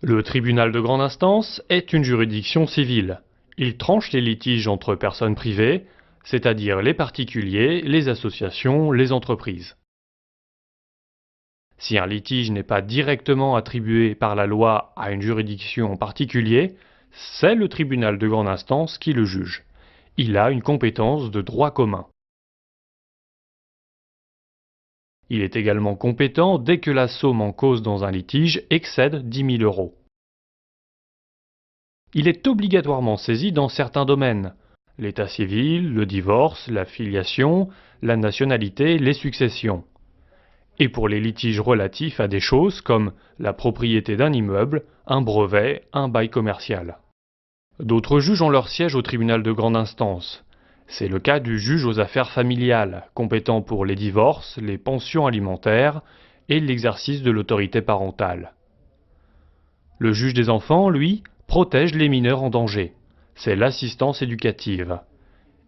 Le tribunal de grande instance est une juridiction civile. Il tranche les litiges entre personnes privées, c'est-à-dire les particuliers, les associations, les entreprises. Si un litige n'est pas directement attribué par la loi à une juridiction en particulier, c'est le tribunal de grande instance qui le juge. Il a une compétence de droit commun. Il est également compétent dès que la somme en cause dans un litige excède 10 000 euros. Il est obligatoirement saisi dans certains domaines: l'état civil, le divorce, la filiation, la nationalité, les successions. Et pour les litiges relatifs à des choses comme la propriété d'un immeuble, un brevet, un bail commercial. D'autres juges ont leur siège au tribunal de grande instance. C'est le cas du juge aux affaires familiales, compétent pour les divorces, les pensions alimentaires et l'exercice de l'autorité parentale. Le juge des enfants, lui, protège les mineurs en danger. C'est l'assistance éducative.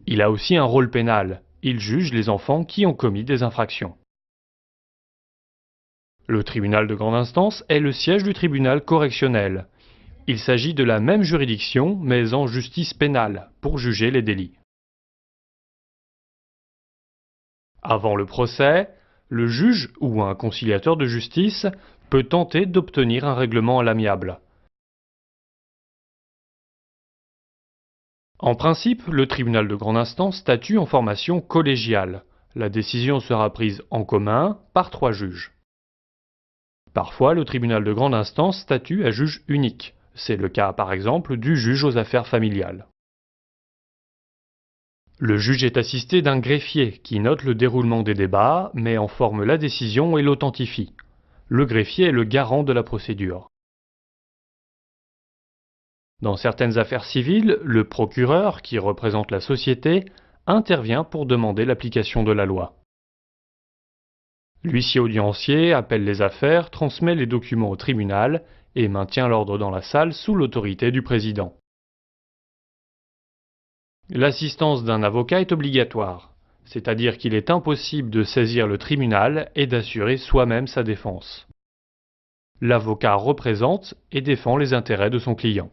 Il a aussi un rôle pénal. Il juge les enfants qui ont commis des infractions. Le tribunal de grande instance est le siège du tribunal correctionnel. Il s'agit de la même juridiction, mais en justice pénale, pour juger les délits. Avant le procès, le juge ou un conciliateur de justice peut tenter d'obtenir un règlement à l'amiable. En principe, le tribunal de grande instance statue en formation collégiale. La décision sera prise en commun par 3 juges. Parfois, le tribunal de grande instance statue à juge unique. C'est le cas, par exemple, du juge aux affaires familiales. Le juge est assisté d'un greffier qui note le déroulement des débats, met en forme la décision et l'authentifie. Le greffier est le garant de la procédure. Dans certaines affaires civiles, le procureur, qui représente la société, intervient pour demander l'application de la loi. L'huissier audiencier appelle les affaires, transmet les documents au tribunal et maintient l'ordre dans la salle sous l'autorité du président. L'assistance d'un avocat est obligatoire, c'est-à-dire qu'il est impossible de saisir le tribunal et d'assurer soi-même sa défense. L'avocat représente et défend les intérêts de son client.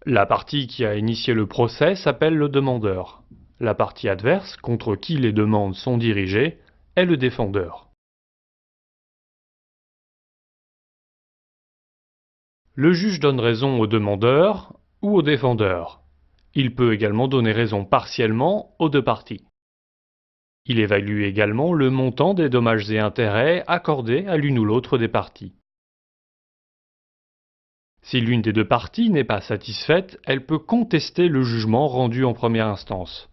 La partie qui a initié le procès s'appelle le demandeur. La partie adverse, contre qui les demandes sont dirigées, est le défendeur. Le juge donne raison au demandeur ou au défendeur. Il peut également donner raison partiellement aux 2 parties. Il évalue également le montant des dommages et intérêts accordés à l'une ou l'autre des parties. Si l'une des 2 parties n'est pas satisfaite, elle peut contester le jugement rendu en première instance.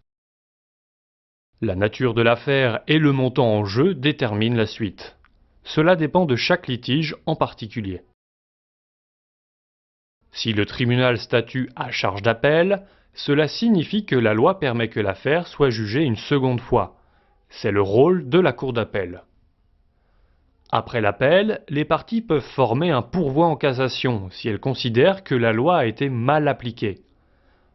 La nature de l'affaire et le montant en jeu déterminent la suite. Cela dépend de chaque litige en particulier. Si le tribunal statue à charge d'appel, cela signifie que la loi permet que l'affaire soit jugée une seconde fois. C'est le rôle de la cour d'appel. Après l'appel, les parties peuvent former un pourvoi en cassation si elles considèrent que la loi a été mal appliquée.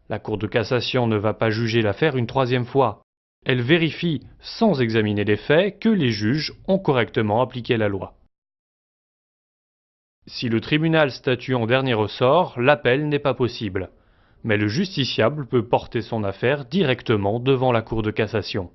La Cour de cassation ne va pas juger l'affaire une 3e fois. Elle vérifie, sans examiner les faits, que les juges ont correctement appliqué la loi. Si le tribunal statue en dernier ressort, l'appel n'est pas possible. Mais le justiciable peut porter son affaire directement devant la Cour de cassation.